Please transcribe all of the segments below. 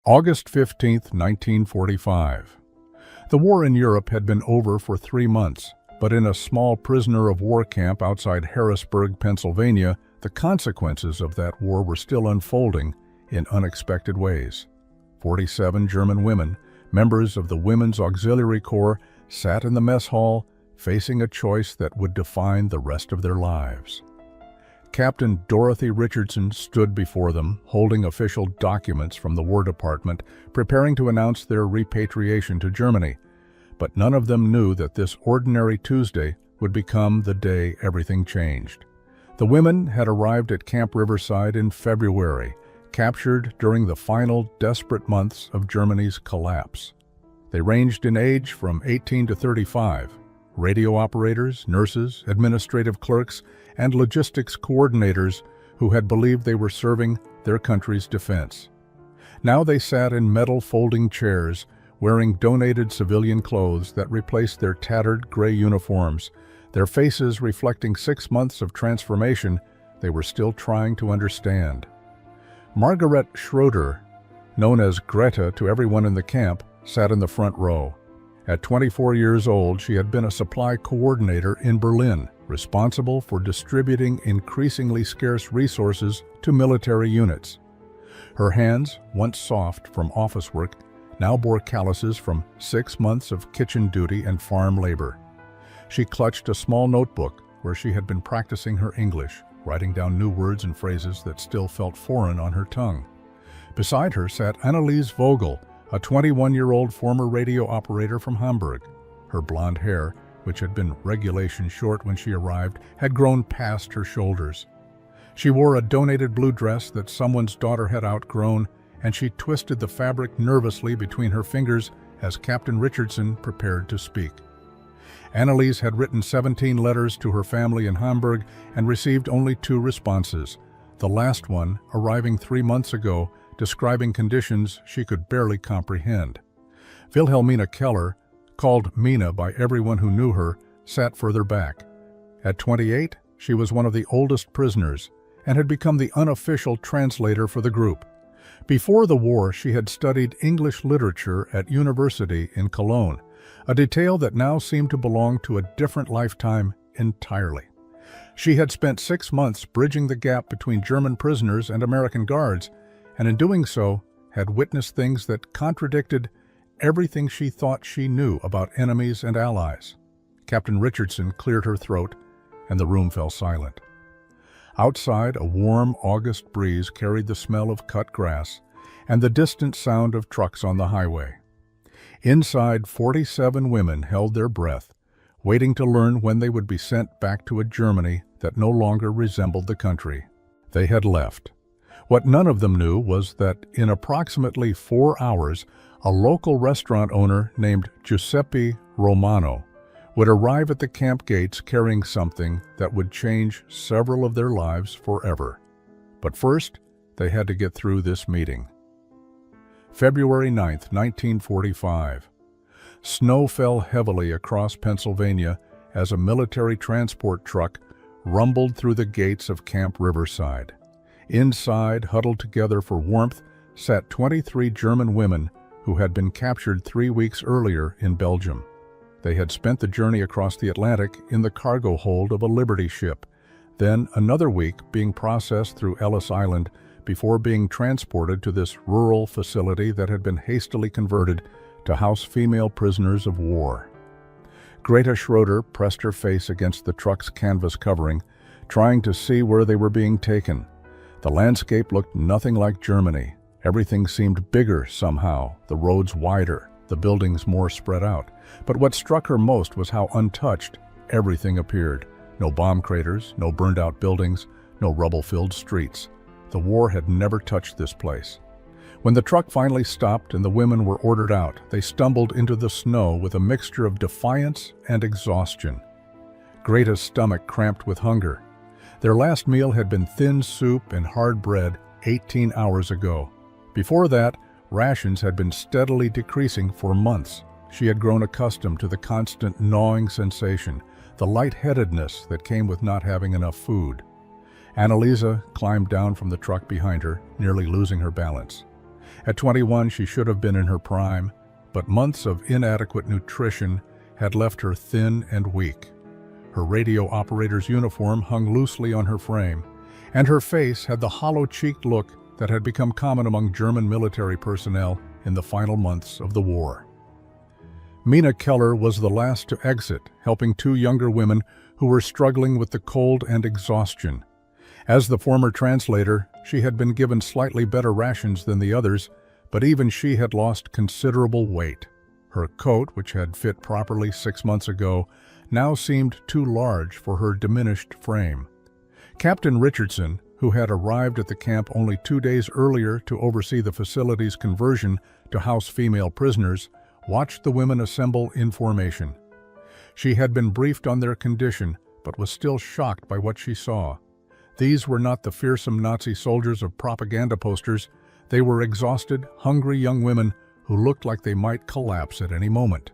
August 15, 1945. The war in Europe had been over for 3 months, but in a small prisoner of war camp outside Harrisburg, Pennsylvania, the consequences of that war were still unfolding in unexpected ways. 47 German women, members of the Women's Auxiliary Corps, sat in the mess hall, facing a choice that would define the rest of their lives. Captain Dorothy Richardson stood before them, holding official documents from the War Department, preparing to announce their repatriation to Germany. But none of them knew that this ordinary Tuesday would become the day everything changed. The women had arrived at Camp Riverside in February, captured during the final desperate months of Germany's collapse. They ranged in age from 18 to 35. Radio operators, nurses, administrative clerks, and logistics coordinators who had believed they were serving their country's defense. Now they sat in metal folding chairs, wearing donated civilian clothes that replaced their tattered gray uniforms, their faces reflecting 6 months of transformation they were still trying to understand. Margaret Schroeder, known as Greta to everyone in the camp, sat in the front row. At 24 years old, she had been a supply coordinator in Berlin, responsible for distributing increasingly scarce resources to military units. Her hands, once soft from office work, now bore calluses from 6 months of kitchen duty and farm labor. She clutched a small notebook where she had been practicing her English, writing down new words and phrases that still felt foreign on her tongue. Beside her sat Anneliese Vogel, a 21-year-old former radio operator from Hamburg. Her blonde hair, which had been regulation short when she arrived, had grown past her shoulders. She wore a donated blue dress that someone's daughter had outgrown, and she twisted the fabric nervously between her fingers as Captain Richardson prepared to speak. Anneliese had written 17 letters to her family in Hamburg and received only 2 responses, the last one arriving 3 months ago, describing conditions she could barely comprehend. Wilhelmina Keller, called Mina by everyone who knew her, sat further back. At 28, she was one of the oldest prisoners and had become the unofficial translator for the group. Before the war, she had studied English literature at university in Cologne, a detail that now seemed to belong to a different lifetime entirely. She had spent 6 months bridging the gap between German prisoners and American guards, and in doing so, had witnessed things that contradicted everything she thought she knew about enemies and allies. Captain Richardson cleared her throat, and the room fell silent. Outside, a warm August breeze carried the smell of cut grass and the distant sound of trucks on the highway. Inside, 47 women held their breath, waiting to learn when they would be sent back to a Germany that no longer resembled the country they had left. What none of them knew was that in approximately 4 hours, a local restaurant owner named Giuseppe Romano would arrive at the camp gates carrying something that would change several of their lives forever. But first, they had to get through this meeting. February 9, 1945. Snow fell heavily across Pennsylvania as a military transport truck rumbled through the gates of Camp Riverside. Inside, huddled together for warmth, sat 23 German women who had been captured 3 weeks earlier in Belgium. They had spent the journey across the Atlantic in the cargo hold of a Liberty ship, then another week being processed through Ellis Island before being transported to this rural facility that had been hastily converted to house female prisoners of war. Greta Schroeder pressed her face against the truck's canvas covering, trying to see where they were being taken. The landscape looked nothing like Germany. Everything seemed bigger somehow, the roads wider, the buildings more spread out. But what struck her most was how untouched everything appeared. No bomb craters, no burned-out buildings, no rubble-filled streets. The war had never touched this place. When the truck finally stopped and the women were ordered out, they stumbled into the snow with a mixture of defiance and exhaustion. Greta's stomach cramped with hunger. Their last meal had been thin soup and hard bread 18 hours ago. Before that, rations had been steadily decreasing for months. She had grown accustomed to the constant gnawing sensation, the lightheadedness that came with not having enough food. Anneliese climbed down from the truck behind her, nearly losing her balance. At 21, she should have been in her prime, but months of inadequate nutrition had left her thin and weak. Her radio operator's uniform hung loosely on her frame, and her face had the hollow-cheeked look that had become common among German military personnel in the final months of the war. Mina Keller was the last to exit, helping two younger women who were struggling with the cold and exhaustion. As the former translator, she had been given slightly better rations than the others, but even she had lost considerable weight. Her coat, which had fit properly 6 months ago, now seemed too large for her diminished frame. Captain Richardson, who had arrived at the camp only 2 days earlier to oversee the facility's conversion to house female prisoners, watched the women assemble in formation. She had been briefed on their condition, but was still shocked by what she saw. These were not the fearsome Nazi soldiers of propaganda posters. They were exhausted, hungry young women who looked like they might collapse at any moment.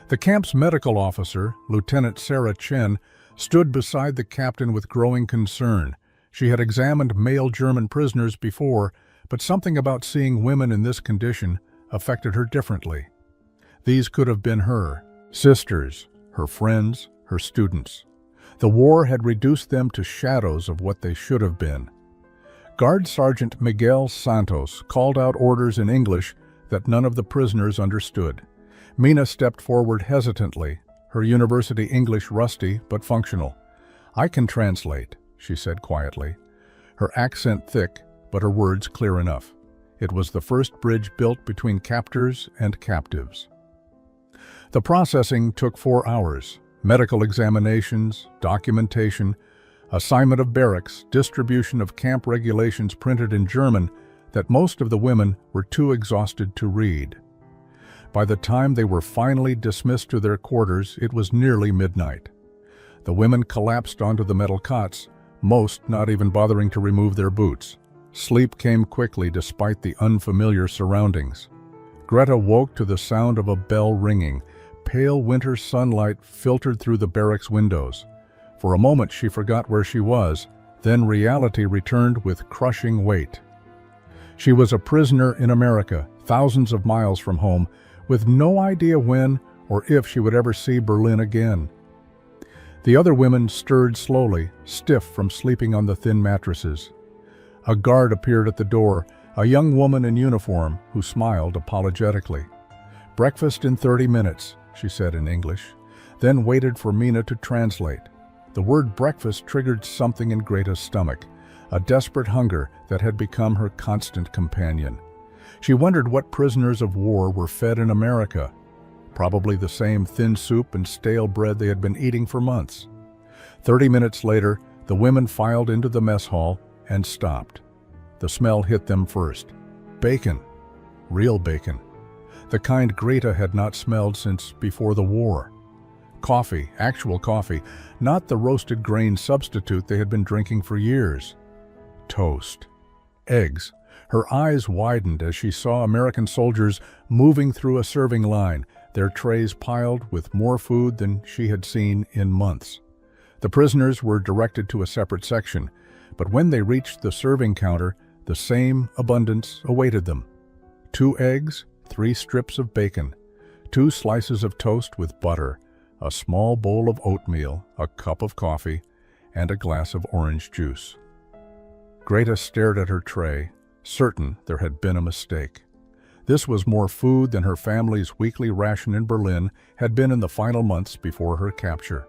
The camp's medical officer, Lieutenant Sarah Chen, stood beside the captain with growing concern. She had examined male German prisoners before, but something about seeing women in this condition affected her differently. These could have been her sisters, her friends, her students. The war had reduced them to shadows of what they should have been. Guard Sergeant Miguel Santos called out orders in English that none of the prisoners understood. Mina stepped forward hesitantly, her university English rusty but functional. "I can translate," she said quietly, her accent thick but her words clear enough. It was the first bridge built between captors and captives. The processing took 4 hours. Medical examinations, documentation, assignment of barracks, distribution of camp regulations printed in German that most of the women were too exhausted to read. By the time they were finally dismissed to their quarters, it was nearly midnight. The women collapsed onto the metal cots, most not even bothering to remove their boots. Sleep came quickly despite the unfamiliar surroundings. Greta woke to the sound of a bell ringing. Pale winter sunlight filtered through the barracks windows. For a moment she forgot where she was, then reality returned with crushing weight. She was a prisoner in America, thousands of miles from home, with no idea when or if she would ever see Berlin again. The other women stirred slowly, stiff from sleeping on the thin mattresses. A guard appeared at the door, a young woman in uniform who smiled apologetically. "Breakfast in 30 minutes, she said in English, then waited for Mina to translate. The word breakfast triggered something in Greta's stomach, a desperate hunger that had become her constant companion. She wondered what prisoners of war were fed in America. Probably the same thin soup and stale bread they had been eating for months. 30 minutes later, the women filed into the mess hall and stopped. The smell hit them first. Bacon. Real bacon. The kind Greta had not smelled since before the war. Coffee, actual coffee, not the roasted grain substitute they had been drinking for years. Toast. Eggs. Her eyes widened as she saw American soldiers moving through a serving line, their trays piled with more food than she had seen in months. The prisoners were directed to a separate section, but when they reached the serving counter, the same abundance awaited them. 2 eggs, 3 strips of bacon, 2 slices of toast with butter, a small bowl of oatmeal, a cup of coffee, and a glass of orange juice. Greta stared at her tray, certain there had been a mistake. This was more food than her family's weekly ration in Berlin had been in the final months before her capture.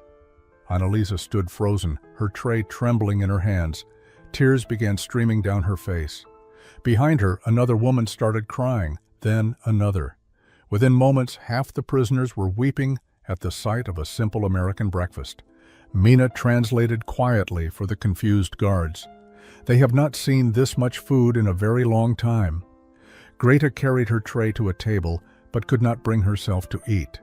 Annalisa stood frozen, her tray trembling in her hands. Tears began streaming down her face. Behind her, another woman started crying, then another. Within moments, half the prisoners were weeping at the sight of a simple American breakfast. Mina translated quietly for the confused guards. They have not seen this much food in a very long time. Greta carried her tray to a table, but could not bring herself to eat.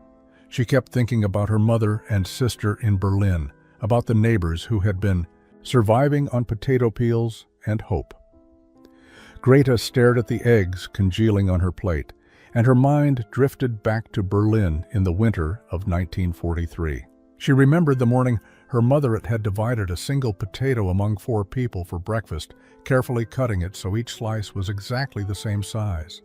She kept thinking about her mother and sister in Berlin, about the neighbors who had been surviving on potato peels and hope. Greta stared at the eggs congealing on her plate, and her mind drifted back to Berlin in the winter of 1943. She remembered the morning Her mother had divided a single potato among 4 people for breakfast, carefully cutting it so each slice was exactly the same size.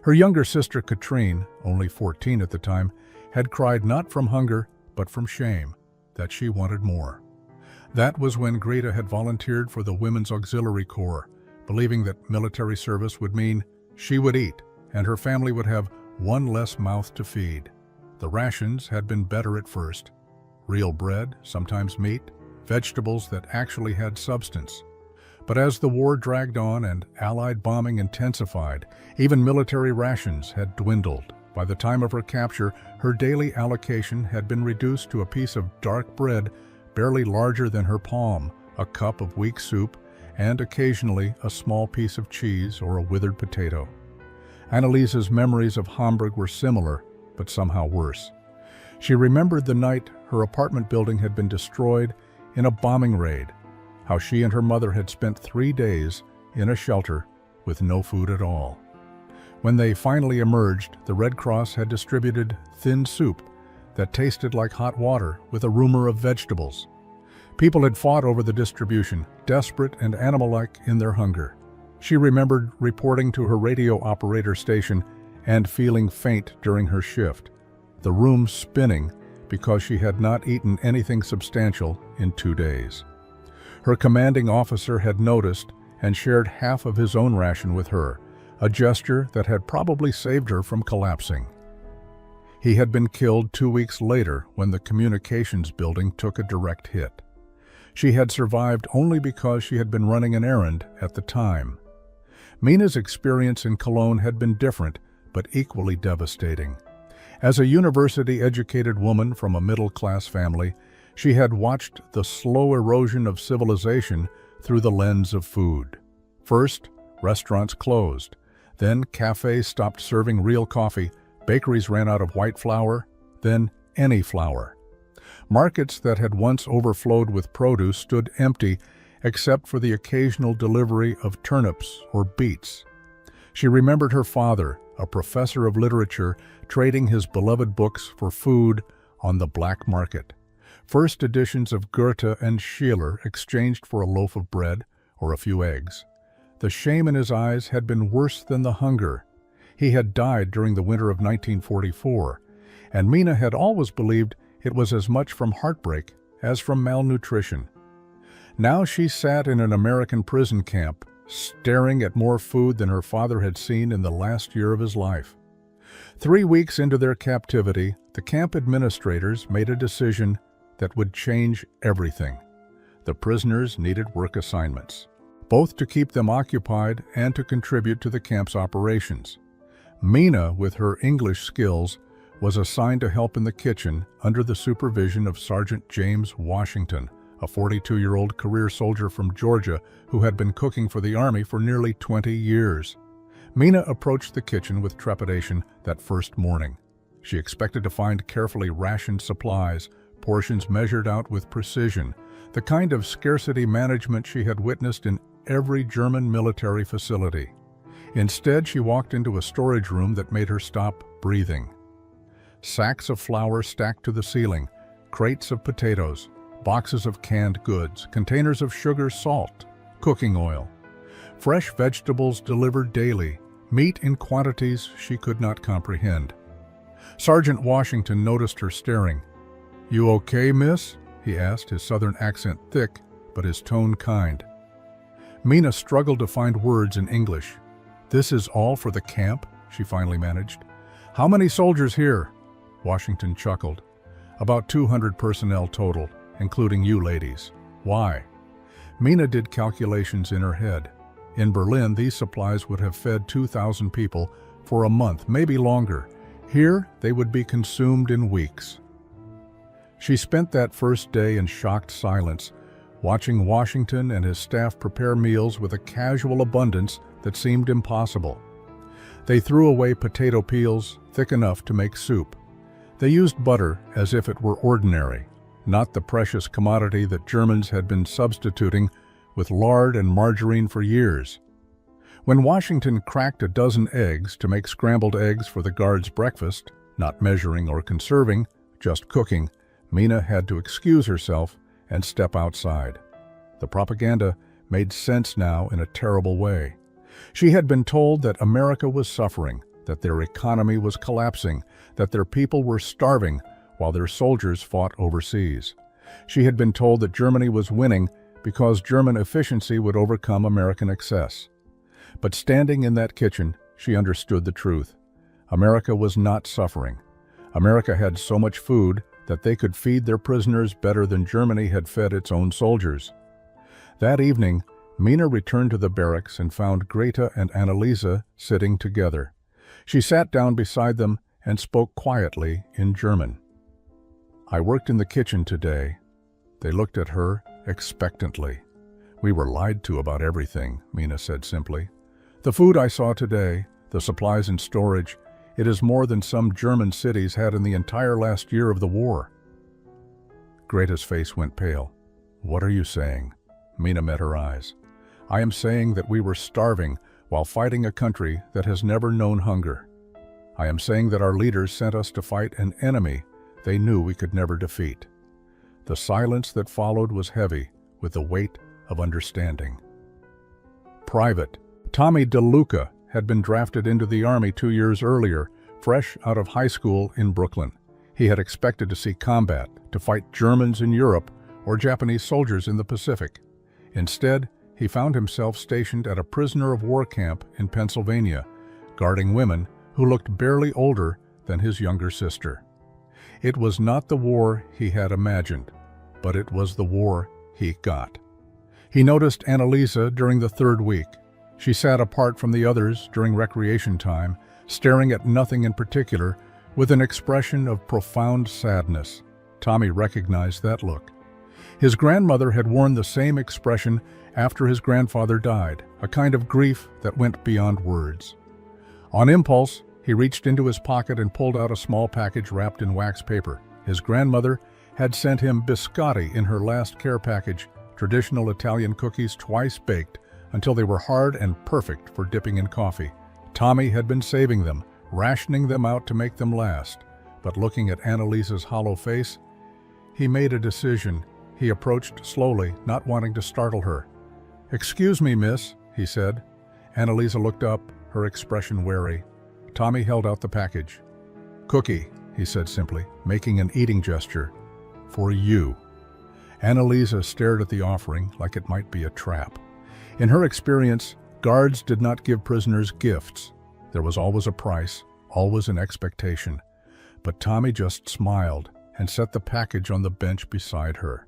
Her younger sister Katrine, only 14 at the time, had cried not from hunger but from shame, that she wanted more. That was when Greta had volunteered for the Women's Auxiliary Corps, believing that military service would mean she would eat and her family would have one less mouth to feed. The rations had been better at first. Real bread, sometimes meat, vegetables that actually had substance. But as the war dragged on and Allied bombing intensified, even military rations had dwindled. By the time of her capture, her daily allocation had been reduced to a piece of dark bread barely larger than her palm, a cup of weak soup, and occasionally a small piece of cheese or a withered potato. Annaliese's memories of Hamburg were similar, but somehow worse. She remembered the night her apartment building had been destroyed in a bombing raid, how she and her mother had spent 3 days in a shelter with no food at all. When they finally emerged, the Red Cross had distributed thin soup that tasted like hot water with a rumor of vegetables. People had fought over the distribution, desperate and animal-like in their hunger. She remembered reporting to her radio operator station and feeling faint during her shift, the room spinning because she had not eaten anything substantial in 2 days. Her commanding officer had noticed and shared half of his own ration with her, a gesture that had probably saved her from collapsing. He had been killed 2 weeks later when the communications building took a direct hit. She had survived only because she had been running an errand at the time. Mina's experience in Cologne had been different, but equally devastating. As a university-educated woman from a middle-class family, she had watched the slow erosion of civilization through the lens of food. First, restaurants closed. Then cafes stopped serving real coffee, bakeries ran out of white flour, then any flour. Markets that had once overflowed with produce stood empty except for the occasional delivery of turnips or beets. She remembered her father, a professor of literature, trading his beloved books for food on the black market. First editions of Goethe and Schiller exchanged for a loaf of bread or a few eggs. The shame in his eyes had been worse than the hunger. He had died during the winter of 1944, and Mina had always believed it was as much from heartbreak as from malnutrition. Now she sat in an American prison camp, staring at more food than her father had seen in the last year of his life. 3 weeks into their captivity, the camp administrators made a decision that would change everything. The prisoners needed work assignments, both to keep them occupied and to contribute to the camp's operations. Mina, with her English skills, was assigned to help in the kitchen under the supervision of Sergeant James Washington, a 42-year-old career soldier from Georgia who had been cooking for the Army for nearly 20 years. Mina approached the kitchen with trepidation that first morning. She expected to find carefully rationed supplies, portions measured out with precision, the kind of scarcity management she had witnessed in every German military facility. Instead, she walked into a storage room that made her stop breathing. Sacks of flour stacked to the ceiling, crates of potatoes, boxes of canned goods, containers of sugar, salt, cooking oil, fresh vegetables delivered daily, meat in quantities she could not comprehend. Sergeant Washington noticed her staring. "You okay, miss?" he asked, his southern accent thick, but his tone kind. Mina struggled to find words in English. "This is all for the camp?" she finally managed. "How many soldiers here?" Washington chuckled. "About 200 personnel total, including you ladies. Why?" Mina did calculations in her head. In Berlin, these supplies would have fed 2,000 people for a month, maybe longer. Here, they would be consumed in weeks. She spent that first day in shocked silence, watching Washington and his staff prepare meals with a casual abundance that seemed impossible. They threw away potato peels thick enough to make soup. They used butter as if it were ordinary, not the precious commodity that Germans had been substituting with lard and margarine for years. When Washington cracked a dozen eggs to make scrambled eggs for the guards' breakfast, not measuring or conserving, just cooking, Mina had to excuse herself and step outside. The propaganda made sense now in a terrible way. She had been told that America was suffering, that their economy was collapsing, that their people were starving while their soldiers fought overseas. She had been told that Germany was winning because German efficiency would overcome American excess. But standing in that kitchen, she understood the truth. America was not suffering. America had so much food that they could feed their prisoners better than Germany had fed its own soldiers. That evening, Mina returned to the barracks and found Greta and Annalisa sitting together. She sat down beside them and spoke quietly in German. "I worked in the kitchen today." They looked at her expectantly. "We were lied to about everything," Mina said simply. "The food I saw today, the supplies in storage, it is more than some German cities had in the entire last year of the war." Greta's face went pale. "What are you saying?" Mina met her eyes. "I am saying that we were starving while fighting a country that has never known hunger. I am saying that our leaders sent us to fight an enemy they knew we could never defeat." The silence that followed was heavy with the weight of understanding. Private Tommy DeLuca had been drafted into the Army 2 years earlier, fresh out of high school in Brooklyn. He had expected to see combat, to fight Germans in Europe or Japanese soldiers in the Pacific. Instead, he found himself stationed at a prisoner of war camp in Pennsylvania, guarding women who looked barely older than his younger sister. It was not the war he had imagined, but it was the war he got. He noticed Annalisa during the 3rd week. She sat apart from the others during recreation time, staring at nothing in particular, with an expression of profound sadness. Tommy recognized that look. His grandmother had worn the same expression after his grandfather died, a kind of grief that went beyond words. On impulse, he reached into his pocket and pulled out a small package wrapped in wax paper. His grandmother had sent him biscotti in her last care package, traditional Italian cookies twice baked until they were hard and perfect for dipping in coffee. Tommy had been saving them, rationing them out to make them last. But looking at Annalisa's hollow face, he made a decision. He approached slowly, not wanting to startle her. "Excuse me, miss," he said. Annalisa looked up, her expression wary. Tommy held out the package. "Cookie," he said simply, making an eating gesture. "For you." Annalisa stared at the offering like it might be a trap. In her experience, guards did not give prisoners gifts. There was always a price, always an expectation. But Tommy just smiled and set the package on the bench beside her.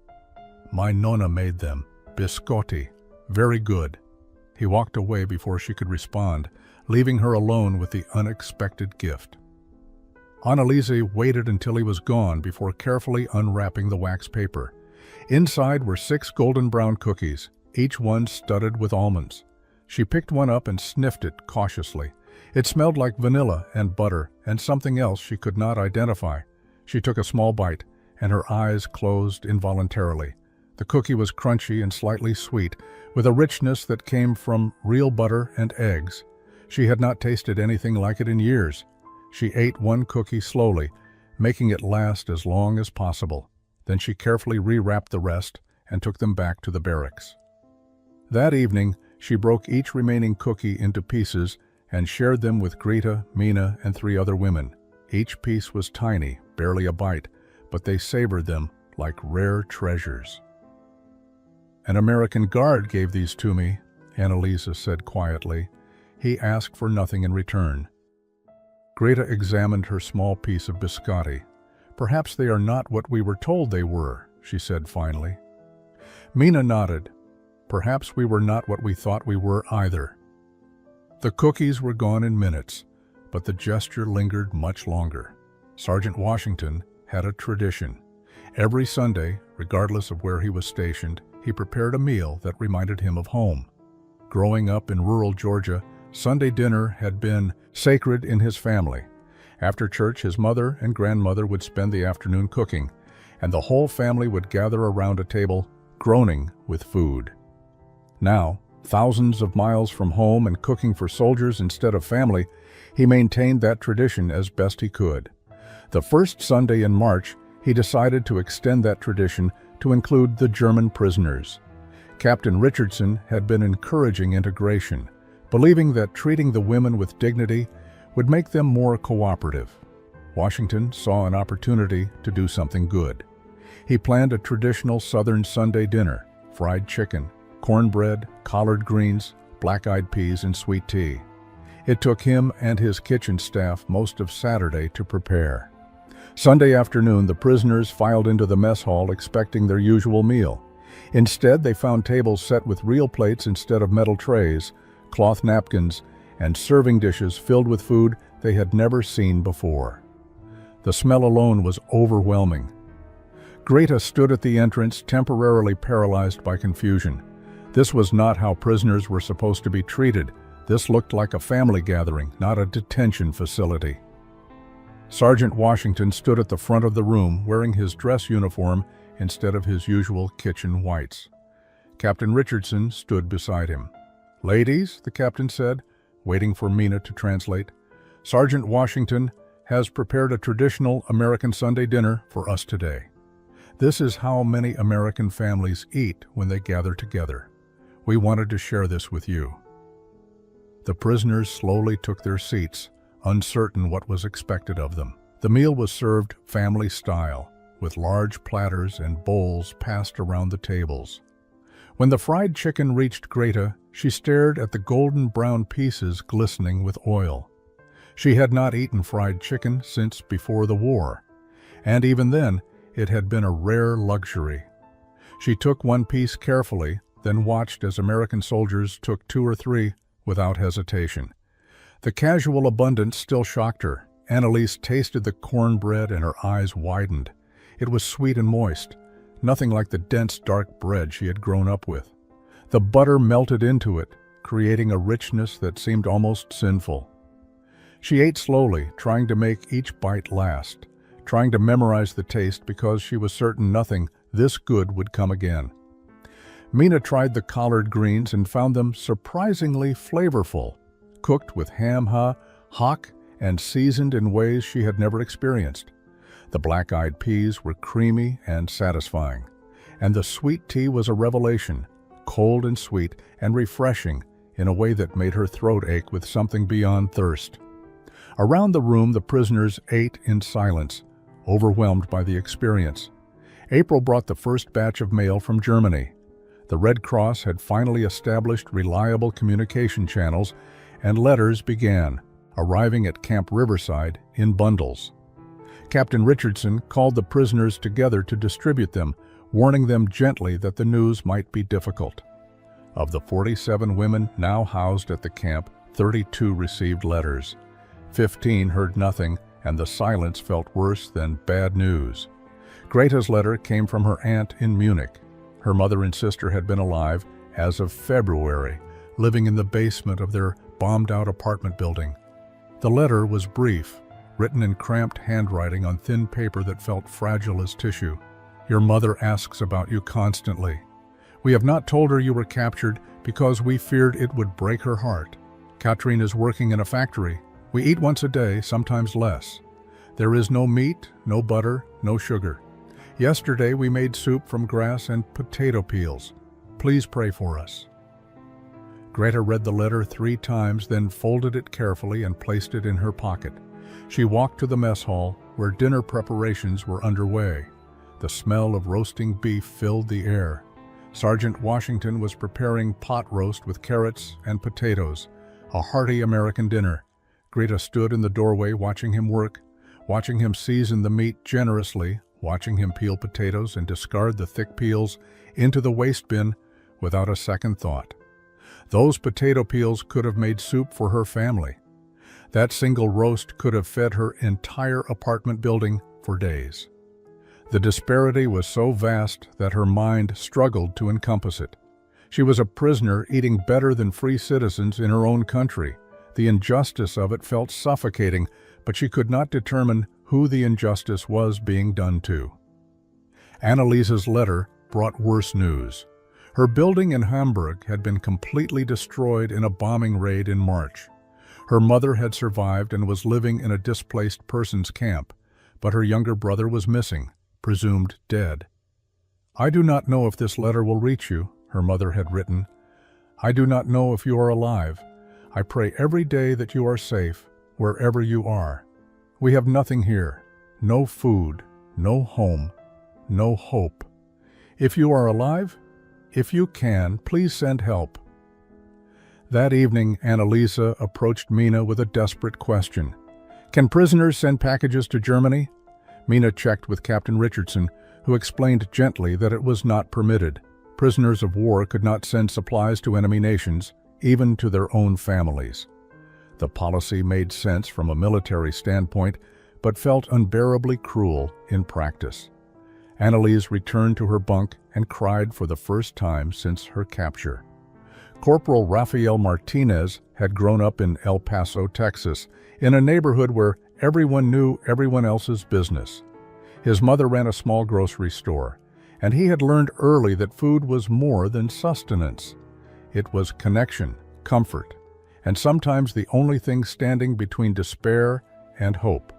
"My nonna made them. Biscotti. Very good." He walked away before she could respond, leaving her alone with the unexpected gift. Annalisa waited until he was gone before carefully unwrapping the wax paper. Inside were 6 golden brown cookies, each one studded with almonds. She picked one up and sniffed it cautiously. It smelled like vanilla and butter and something else she could not identify. She took a small bite, and her eyes closed involuntarily. The cookie was crunchy and slightly sweet, with a richness that came from real butter and eggs. She had not tasted anything like it in years. She ate one cookie slowly, making it last as long as possible. Then she carefully rewrapped the rest and took them back to the barracks. That evening, she broke each remaining cookie into pieces and shared them with Greta, Mina, and 3 other women. Each piece was tiny, barely a bite, but they savored them like rare treasures. "An American guard gave these to me," Annalisa said quietly. "He asked for nothing in return." Greta examined her small piece of biscotti. "Perhaps they are not what we were told they were," she said finally. Mina nodded. "Perhaps we were not what we thought we were either." The cookies were gone in minutes, but the gesture lingered much longer. Sergeant Washington had a tradition. Every Sunday, regardless of where he was stationed, he prepared a meal that reminded him of home. Growing up in rural Georgia, Sunday dinner had been sacred in his family. After church, his mother and grandmother would spend the afternoon cooking, and the whole family would gather around a table, groaning with food. Now, thousands of miles from home and cooking for soldiers instead of family, he maintained that tradition as best he could. The first Sunday in March, he decided to extend that tradition to include the German prisoners. Captain Richardson had been encouraging integration, believing that treating the women with dignity would make them more cooperative. Washington saw an opportunity to do something good. He planned a traditional Southern Sunday dinner: fried chicken, cornbread, collard greens, black-eyed peas, and sweet tea. It took him and his kitchen staff most of Saturday to prepare. Sunday afternoon, the prisoners filed into the mess hall expecting their usual meal. Instead, they found tables set with real plates instead of metal trays, cloth napkins, and serving dishes filled with food they had never seen before. The smell alone was overwhelming. Greta stood at the entrance, temporarily paralyzed by confusion. This was not how prisoners were supposed to be treated. This looked like a family gathering, not a detention facility. Sergeant Washington stood at the front of the room, wearing his dress uniform instead of his usual kitchen whites. Captain Richardson stood beside him. "Ladies," the captain said, waiting for Mina to translate, "Sergeant Washington has prepared a traditional American Sunday dinner for us today. This is how many American families eat when they gather together. We wanted to share this with you." The prisoners slowly took their seats, uncertain what was expected of them. The meal was served family style, with large platters and bowls passed around the tables. When the fried chicken reached Greta, she stared at the golden brown pieces glistening with oil. She had not eaten fried chicken since before the war, and even then, it had been a rare luxury. She took one piece carefully, then watched as American soldiers took 2 or 3 without hesitation. The casual abundance still shocked her. Annalise tasted the cornbread and her eyes widened. It was sweet and moist, nothing like the dense, dark bread she had grown up with. The butter melted into it, creating a richness that seemed almost sinful. She ate slowly, trying to make each bite last, trying to memorize the taste because she was certain nothing this good would come again. Mina tried the collard greens and found them surprisingly flavorful, cooked with ham, hock, and seasoned in ways she had never experienced. The black-eyed peas were creamy and satisfying, and the sweet tea was a revelation, cold and sweet and refreshing in a way that made her throat ache with something beyond thirst. Around the room, the prisoners ate in silence, overwhelmed by the experience. April brought the first batch of mail from Germany. The Red Cross had finally established reliable communication channels, and letters began, arriving at Camp Riverside in bundles. Captain Richardson called the prisoners together to distribute them, warning them gently that the news might be difficult. Of the 47 women now housed at the camp, 32 received letters. 15 heard nothing, and the silence felt worse than bad news. Greta's letter came from her aunt in Munich. Her mother and sister had been alive as of February, living in the basement of their bombed-out apartment building. The letter was brief, written in cramped handwriting on thin paper that felt fragile as tissue. "Your mother asks about you constantly. We have not told her you were captured because we feared it would break her heart. Katrin is working in a factory. We eat once a day, sometimes less. There is no meat, no butter, no sugar. Yesterday we made soup from grass and potato peels. Please pray for us." Greta read the letter 3 times, then folded it carefully and placed it in her pocket. She walked to the mess hall, where dinner preparations were underway. The smell of roasting beef filled the air. Sergeant Washington was preparing pot roast with carrots and potatoes, a hearty American dinner. Greta stood in the doorway watching him work, watching him season the meat generously, watching him peel potatoes and discard the thick peels into the waste bin without a second thought. Those potato peels could have made soup for her family. That single roast could have fed her entire apartment building for days. The disparity was so vast that her mind struggled to encompass it. She was a prisoner eating better than free citizens in her own country. The injustice of it felt suffocating, but she could not determine who the injustice was being done to. Annalise's letter brought worse news. Her building in Hamburg had been completely destroyed in a bombing raid in March. Her mother had survived and was living in a displaced persons camp, but her younger brother was missing, presumed dead. "I do not know if this letter will reach you," her mother had written. "I do not know if you are alive. I pray every day that you are safe, wherever you are. We have nothing here, no food, no home, no hope. If you are alive, if you can, please send help." That evening, Annalisa approached Mina with a desperate question. "Can prisoners send packages to Germany?" Mina checked with Captain Richardson, who explained gently that it was not permitted. Prisoners of war could not send supplies to enemy nations, even to their own families. The policy made sense from a military standpoint, but felt unbearably cruel in practice. Annalise returned to her bunk and cried for the first time since her capture. Corporal Rafael Martinez had grown up in El Paso, Texas, in a neighborhood where everyone knew everyone else's business. His mother ran a small grocery store, and he had learned early that food was more than sustenance. It was connection, comfort, and sometimes the only thing standing between despair and hope.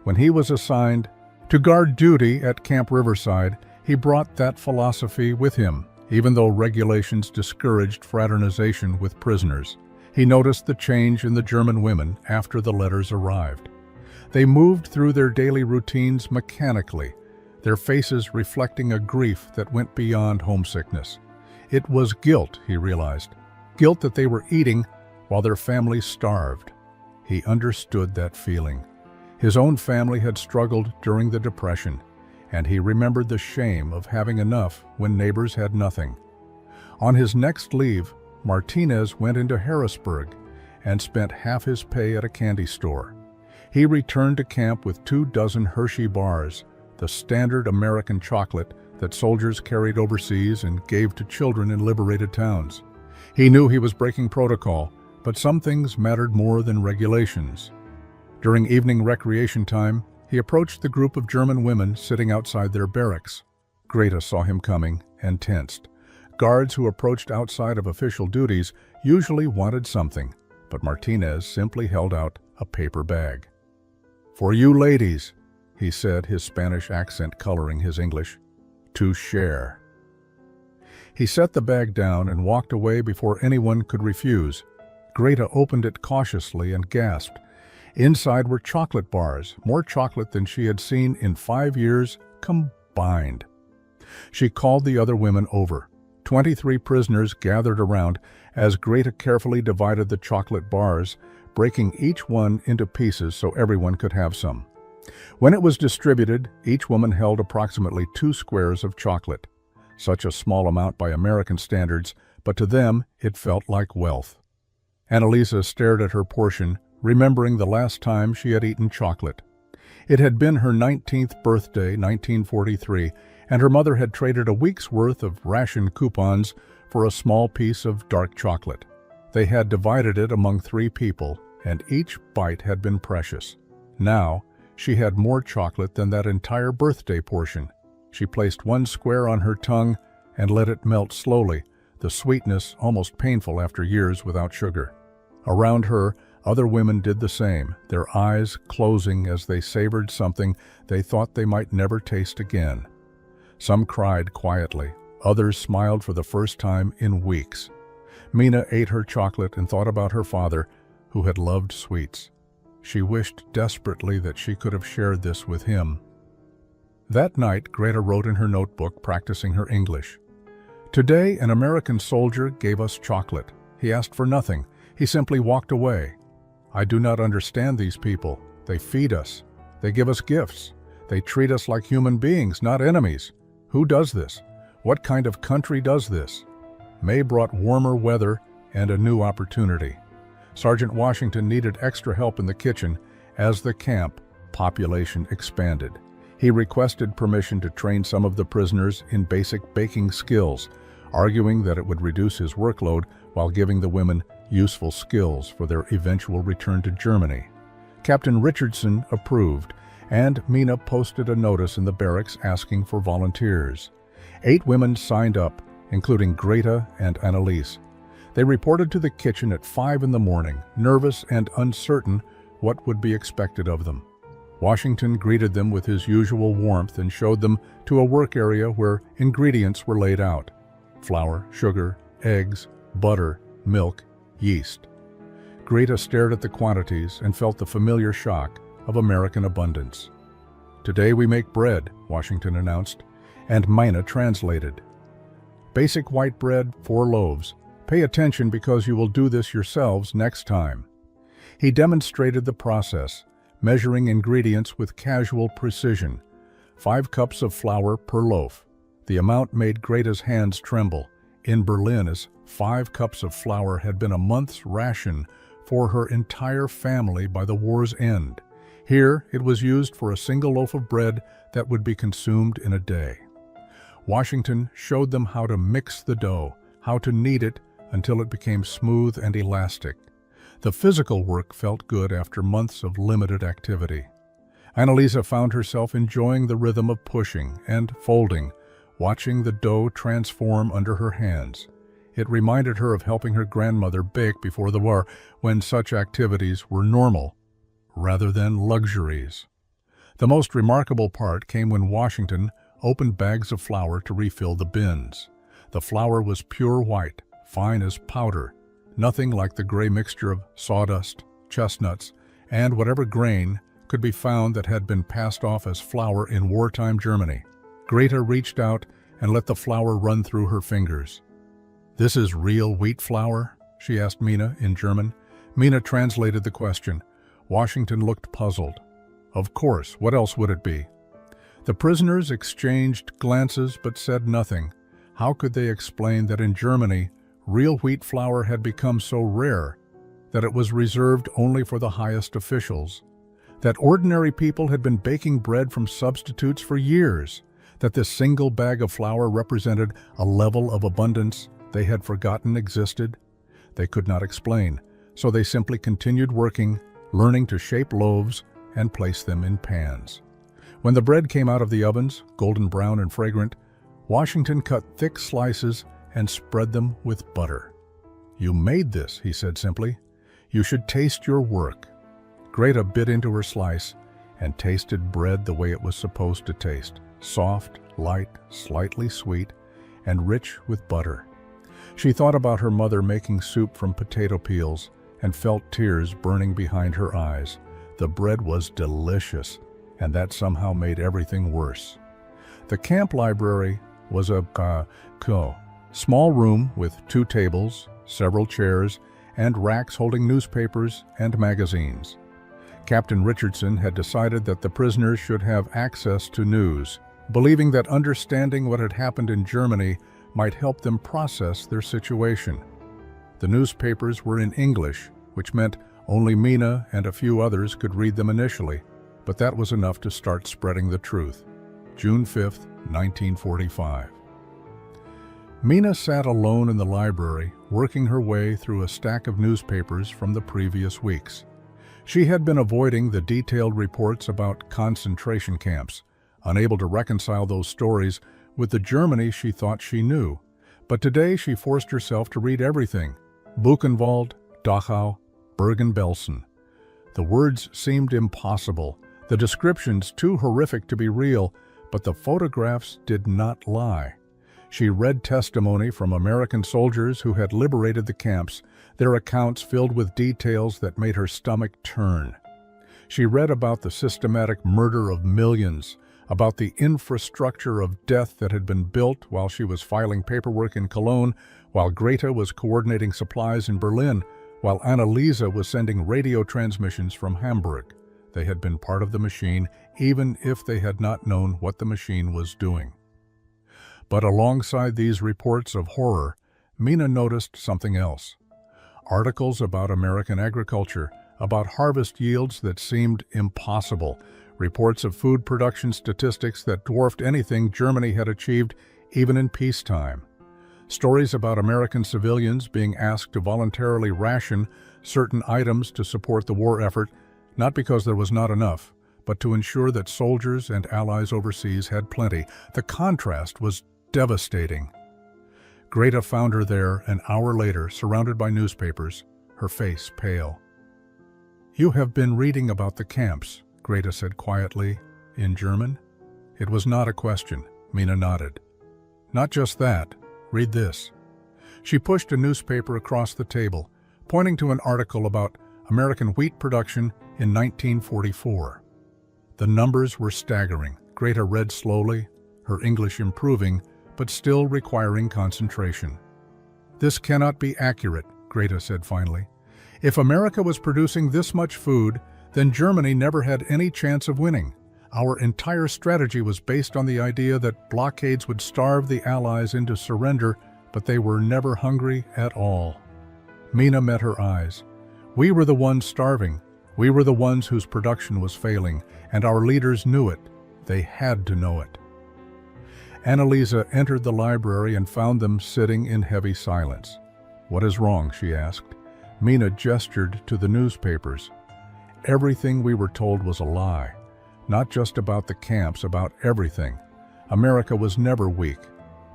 When he was assigned to guard duty at Camp Riverside, he brought that philosophy with him, even though regulations discouraged fraternization with prisoners. He noticed the change in the German women after the letters arrived. They moved through their daily routines mechanically, their faces reflecting a grief that went beyond homesickness. It was guilt, he realized, guilt that they were eating while their families starved. He understood that feeling. His own family had struggled during the Depression, and he remembered the shame of having enough when neighbors had nothing. On his next leave, Martinez went into Harrisburg and spent half his pay at a candy store. He returned to camp with 24 Hershey bars, the standard American chocolate that soldiers carried overseas and gave to children in liberated towns. He knew he was breaking protocol, but some things mattered more than regulations. During evening recreation time, he approached the group of German women sitting outside their barracks. Greta saw him coming and tensed. Guards who approached outside of official duties usually wanted something, but Martinez simply held out a paper bag. "For you ladies," he said, his Spanish accent coloring his English, "to share." He set the bag down and walked away before anyone could refuse. Greta opened it cautiously and gasped. Inside were chocolate bars, more chocolate than she had seen in 5 years combined. She called the other women over. 23 prisoners gathered around as Greta carefully divided the chocolate bars, breaking each one into pieces so everyone could have some. When it was distributed, each woman held approximately 2 squares of chocolate. Such a small amount by American standards, but to them it felt like wealth. Annalisa stared at her portion, remembering the last time she had eaten chocolate. It had been her 19th birthday, 1943, and her mother had traded a week's worth of ration coupons for a small piece of dark chocolate. They had divided it among 3 people, and each bite had been precious. Now, she had more chocolate than that entire birthday portion. She placed 1 square on her tongue and let it melt slowly, the sweetness almost painful after years without sugar. Around her, other women did the same, their eyes closing as they savored something they thought they might never taste again. Some cried quietly, others smiled for the first time in weeks. Mina ate her chocolate and thought about her father, who had loved sweets. She wished desperately that she could have shared this with him. That night, Greta wrote in her notebook, practicing her English. "Today, an American soldier gave us chocolate. He asked for nothing. He simply walked away. I do not understand these people. They feed us. They give us gifts. They treat us like human beings, not enemies. Who does this? What kind of country does this?" May brought warmer weather and a new opportunity. Sergeant Washington needed extra help in the kitchen as the camp population expanded. He requested permission to train some of the prisoners in basic baking skills, arguing that it would reduce his workload while giving the women useful skills for their eventual return to Germany. Captain Richardson approved, and Mina posted a notice in the barracks asking for volunteers. 8 women signed up, including Greta and Annalise. They reported to the kitchen at 5 in the morning, nervous and uncertain what would be expected of them. Washington greeted them with his usual warmth and showed them to a work area where ingredients were laid out: flour, sugar, eggs, butter, milk, yeast. Greta stared at the quantities and felt the familiar shock of American abundance. "Today we make bread," Washington announced, and Mina translated. "Basic white bread, 4 loaves. Pay attention because you will do this yourselves next time." He demonstrated the process, measuring ingredients with casual precision. 5 cups of flour per loaf. The amount made Greta's hands tremble. In Berlin, as 5 cups of flour had been a month's ration for her entire family by the war's end. Here, it was used for a single loaf of bread that would be consumed in a day. Washington showed them how to mix the dough, how to knead it until it became smooth and elastic. The physical work felt good after months of limited activity. Annalisa found herself enjoying the rhythm of pushing and folding, watching the dough transform under her hands. It reminded her of helping her grandmother bake before the war, when such activities were normal, rather than luxuries. The most remarkable part came when Washington opened bags of flour to refill the bins. The flour was pure white, fine as powder, nothing like the gray mixture of sawdust, chestnuts, and whatever grain could be found that had been passed off as flour in wartime Germany. Greta reached out and let the flour run through her fingers. "This is real wheat flour?" she asked Mina in German. Mina translated the question. Washington looked puzzled. "Of course, what else would it be?" The prisoners exchanged glances but said nothing. How could they explain that in Germany, real wheat flour had become so rare that it was reserved only for the highest officials? That ordinary people had been baking bread from substitutes for years? That this single bag of flour represented a level of abundance they had forgotten existed? They could not explain, so they simply continued working, learning to shape loaves and place them in pans. When the bread came out of the ovens, golden brown and fragrant, Washington cut thick slices and spread them with butter. "You made this," he said simply. "You should taste your work." Greta bit into her slice and tasted bread the way it was supposed to taste: soft, light, slightly sweet, and rich with butter. She thought about her mother making soup from potato peels and felt tears burning behind her eyes. The bread was delicious, and that somehow made everything worse. The camp library was a small room with 2 tables, several chairs, and racks holding newspapers and magazines. Captain Richardson had decided that the prisoners should have access to news, believing that understanding what had happened in Germany might help them process their situation. The newspapers were in English, which meant only Mina and a few others could read them initially, but that was enough to start spreading the truth. June 5, 1945. Mina sat alone in the library, working her way through a stack of newspapers from the previous weeks. She had been avoiding the detailed reports about concentration camps, unable to reconcile those stories with the Germany she thought she knew. But today she forced herself to read everything: Buchenwald, Dachau, Bergen-Belsen. The words seemed impossible, the descriptions too horrific to be real, but the photographs did not lie. She read testimony from American soldiers who had liberated the camps, their accounts filled with details that made her stomach turn. She read about the systematic murder of millions, about the infrastructure of death that had been built while she was filing paperwork in Cologne, while Greta was coordinating supplies in Berlin, while Annalisa was sending radio transmissions from Hamburg. They had been part of the machine, even if they had not known what the machine was doing. But alongside these reports of horror, Mina noticed something else. Articles about American agriculture, about harvest yields that seemed impossible, reports of food production statistics that dwarfed anything Germany had achieved even in peacetime. Stories about American civilians being asked to voluntarily ration certain items to support the war effort, not because there was not enough, but to ensure that soldiers and allies overseas had plenty. The contrast was devastating. Greta found her there an hour later, surrounded by newspapers, her face pale. "You have been reading about the camps," Greta said quietly, in German. It was not a question. Mina nodded. Not just that. Read this. She pushed a newspaper across the table, pointing to an article about American wheat production in 1944. The numbers were staggering. Greta read slowly, her English improving, but still requiring concentration. This cannot be accurate, Greta said finally. If America was producing this much food, then Germany never had any chance of winning. Our entire strategy was based on the idea that blockades would starve the Allies into surrender, but they were never hungry at all. Mina met her eyes. We were the ones starving. We were the ones whose production was failing, and our leaders knew it. They had to know it. Annalisa entered the library and found them sitting in heavy silence. What is wrong? She asked. Mina gestured to the newspapers. Everything we were told was a lie. Not just about the camps, about everything. America was never weak.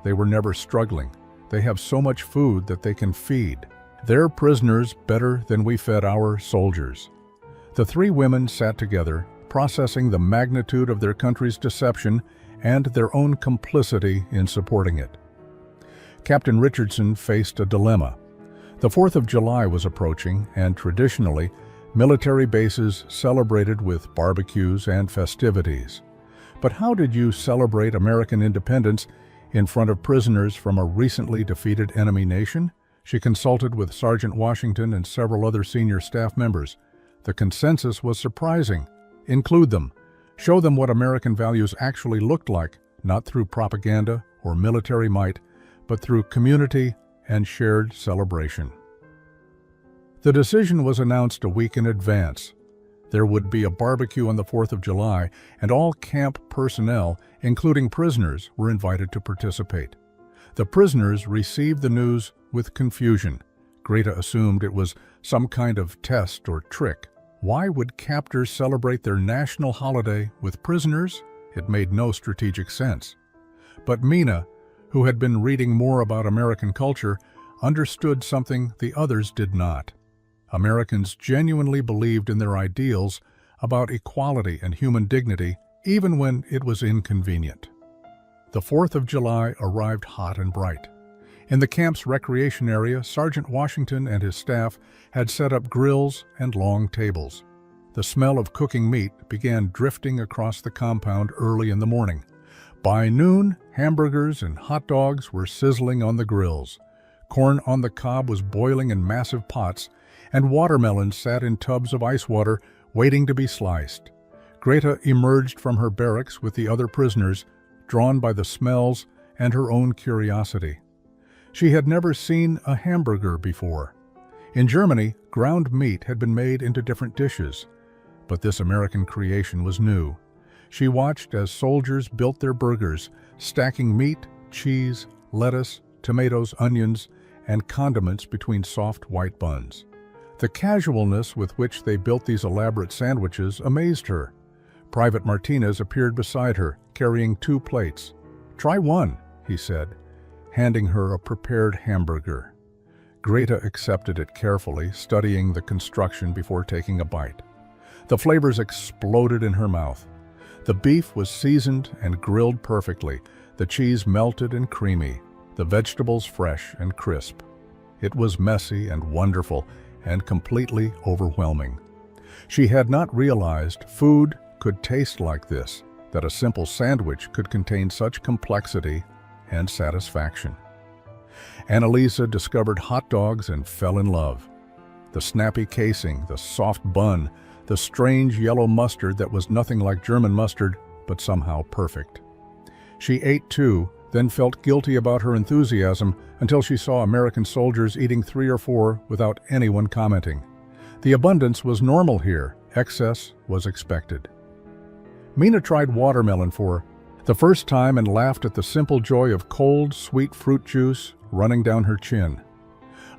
They were never struggling. They have so much food that they can feed their prisoners better than we fed our soldiers. The three women sat together, processing the magnitude of their country's deception and their own complicity in supporting it. Captain Richardson faced a dilemma. The 4th of July was approaching, and traditionally, military bases celebrated with barbecues and festivities. But how did you celebrate American independence in front of prisoners from a recently defeated enemy nation? She consulted with Sergeant Washington and several other senior staff members. The consensus was surprising. Include them. Show them what American values actually looked like, not through propaganda or military might, but through community and shared celebration. The decision was announced a week in advance. There would be a barbecue on the 4th of July, and all camp personnel, including prisoners, were invited to participate. The prisoners received the news with confusion. Greta assumed it was some kind of test or trick. Why would captors celebrate their national holiday with prisoners? It made no strategic sense. But Mina, who had been reading more about American culture, understood something the others did not. Americans genuinely believed in their ideals about equality and human dignity, even when it was inconvenient. The 4th of July arrived hot and bright. In the camp's recreation area, Sergeant Washington and his staff had set up grills and long tables. The smell of cooking meat began drifting across the compound early in the morning. By noon, hamburgers and hot dogs were sizzling on the grills. Corn on the cob was boiling in massive pots, and watermelons sat in tubs of ice water waiting to be sliced. Greta emerged from her barracks with the other prisoners, drawn by the smells and her own curiosity. She had never seen a hamburger before. In Germany, ground meat had been made into different dishes, but this American creation was new. She watched as soldiers built their burgers, stacking meat, cheese, lettuce, tomatoes, onions, and condiments between soft white buns. The casualness with which they built these elaborate sandwiches amazed her. Private Martinez appeared beside her, carrying 2 plates. "Try one," he said, handing her a prepared hamburger. Greta accepted it carefully, studying the construction before taking a bite. The flavors exploded in her mouth. The beef was seasoned and grilled perfectly, the cheese melted and creamy, the vegetables fresh and crisp. It was messy and wonderful, and completely overwhelming. She had not realized food could taste like this, that a simple sandwich could contain such complexity and satisfaction. Annalisa discovered hot dogs and fell in love. The snappy casing, the soft bun, the strange yellow mustard that was nothing like German mustard, but somehow perfect. She ate too, then felt guilty about her enthusiasm until she saw American soldiers eating 3 or 4 without anyone commenting. The abundance was normal here, excess was expected. Mina tried watermelon for the first time and laughed at the simple joy of cold, sweet fruit juice running down her chin.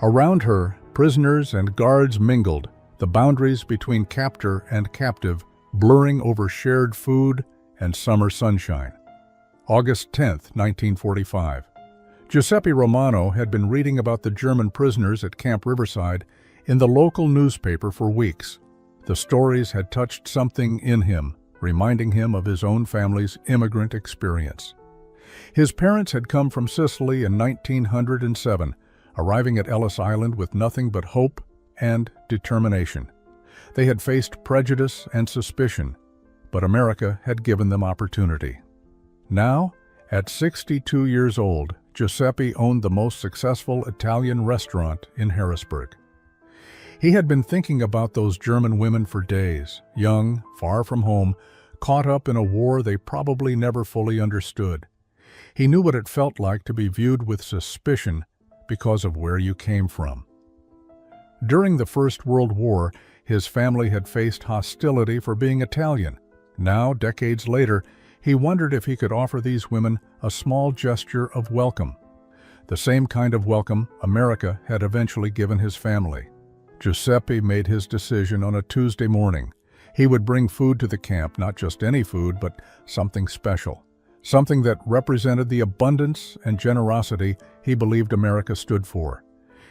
Around her, prisoners and guards mingled, the boundaries between captor and captive blurring over shared food and summer sunshine. August 10, 1945. Giuseppe Romano had been reading about the German prisoners at Camp Riverside in the local newspaper for weeks. The stories had touched something in him, reminding him of his own family's immigrant experience. His parents had come from Sicily in 1907, arriving at Ellis Island with nothing but hope and determination. They had faced prejudice and suspicion, but America had given them opportunity. Now, at 62 years old, Giuseppe owned the most successful Italian restaurant in Harrisburg. He had been thinking about those German women for days, young, far from home, caught up in a war they probably never fully understood. He knew what it felt like to be viewed with suspicion because of where you came from. During the First World War, his family had faced hostility for being Italian. Now, decades later, he wondered if he could offer these women a small gesture of welcome, the same kind of welcome America had eventually given his family. Giuseppe made his decision on a Tuesday morning. He would bring food to the camp, not just any food, but something special, something that represented the abundance and generosity he believed America stood for.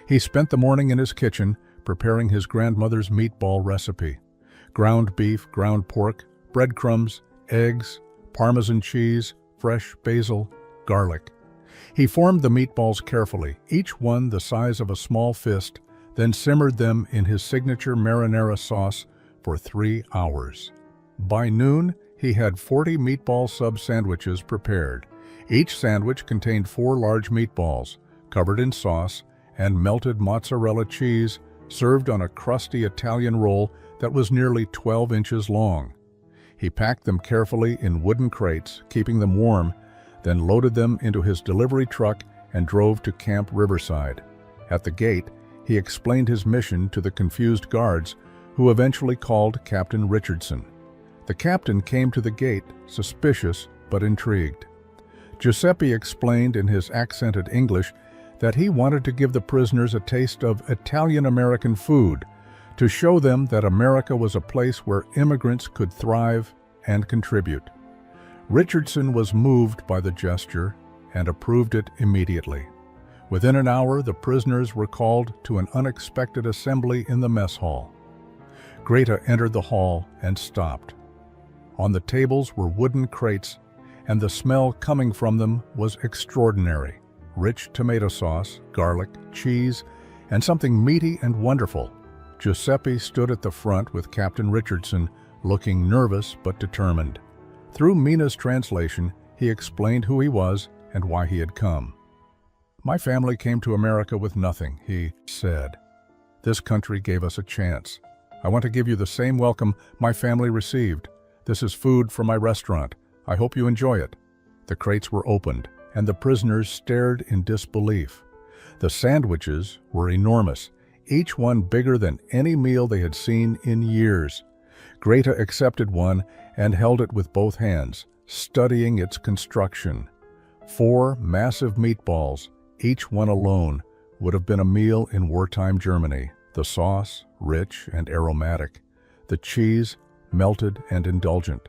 He spent the morning in his kitchen preparing his grandmother's meatball recipe: ground beef, ground pork, breadcrumbs, eggs, Parmesan cheese, fresh basil, garlic. He formed the meatballs carefully, each one the size of a small fist, then simmered them in his signature marinara sauce for 3 hours. By noon, he had 40 meatball sub sandwiches prepared. Each sandwich contained 4 large meatballs, covered in sauce and melted mozzarella cheese, served on a crusty Italian roll that was nearly 12 inches long. He packed them carefully in wooden crates, keeping them warm, then loaded them into his delivery truck and drove to Camp Riverside. At the gate, he explained his mission to the confused guards, who eventually called Captain Richardson. The captain came to the gate, suspicious but intrigued. Giuseppe explained in his accented English that he wanted to give the prisoners a taste of Italian-American food, to show them that America was a place where immigrants could thrive and contribute. Richardson was moved by the gesture and approved it immediately. Within an hour, the prisoners were called to an unexpected assembly in the mess hall. Greta entered the hall and stopped. On the tables were wooden crates, and the smell coming from them was extraordinary: rich tomato sauce, garlic, cheese, and something meaty and wonderful. Giuseppe stood at the front with Captain Richardson, looking nervous but determined. Through Mina's translation, he explained who he was and why he had come. "My family came to America with nothing," he said. "This country gave us a chance. I want to give you the same welcome my family received. This is food from my restaurant. I hope you enjoy it." The crates were opened, and the prisoners stared in disbelief. The sandwiches were enormous, each one bigger than any meal they had seen in years. Greta accepted one and held it with both hands, studying its construction. 4 massive meatballs, each one alone, would have been a meal in wartime Germany. The sauce, rich and aromatic. The cheese, melted and indulgent.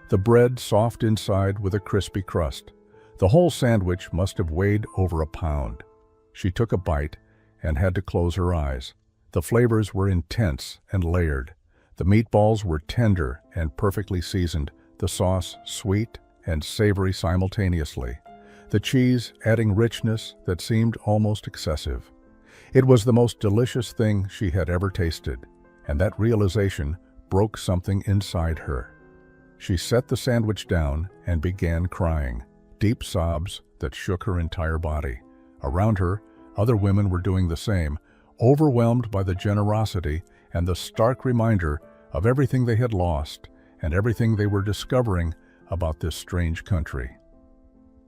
The bread soft inside with a crispy crust. The whole sandwich must have weighed over a pound. She took a bite and had to close her eyes. The flavors were intense and layered. The meatballs were tender and perfectly seasoned, the sauce sweet and savory simultaneously, the cheese adding richness that seemed almost excessive. It was the most delicious thing she had ever tasted, and that realization broke something inside her. She set the sandwich down and began crying, deep sobs that shook her entire body. Around her, other women were doing the same, overwhelmed by the generosity and the stark reminder of everything they had lost and everything they were discovering about this strange country.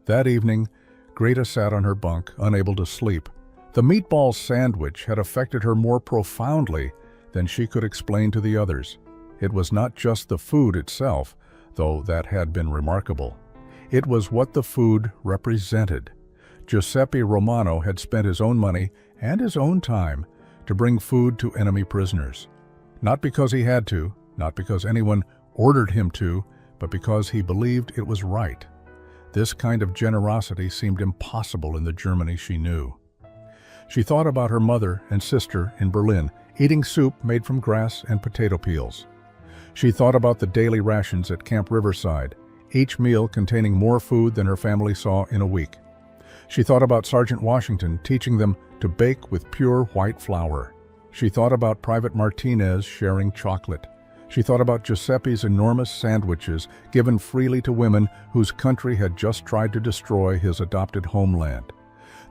That evening, Greta sat on her bunk, unable to sleep. The meatball sandwich had affected her more profoundly than she could explain to the others. It was not just the food itself, though that had been remarkable. It was what the food represented. Giuseppe Romano had spent his own money and his own time to bring food to enemy prisoners. Not because he had to, not because anyone ordered him to, but because he believed it was right. This kind of generosity seemed impossible in the Germany she knew. She thought about her mother and sister in Berlin, eating soup made from grass and potato peels. She thought about the daily rations at Camp Riverside, each meal containing more food than her family saw in a week. She thought about Sergeant Washington teaching them to bake with pure white flour. She thought about Private Martinez sharing chocolate. She thought about Giuseppe's enormous sandwiches given freely to women whose country had just tried to destroy his adopted homeland.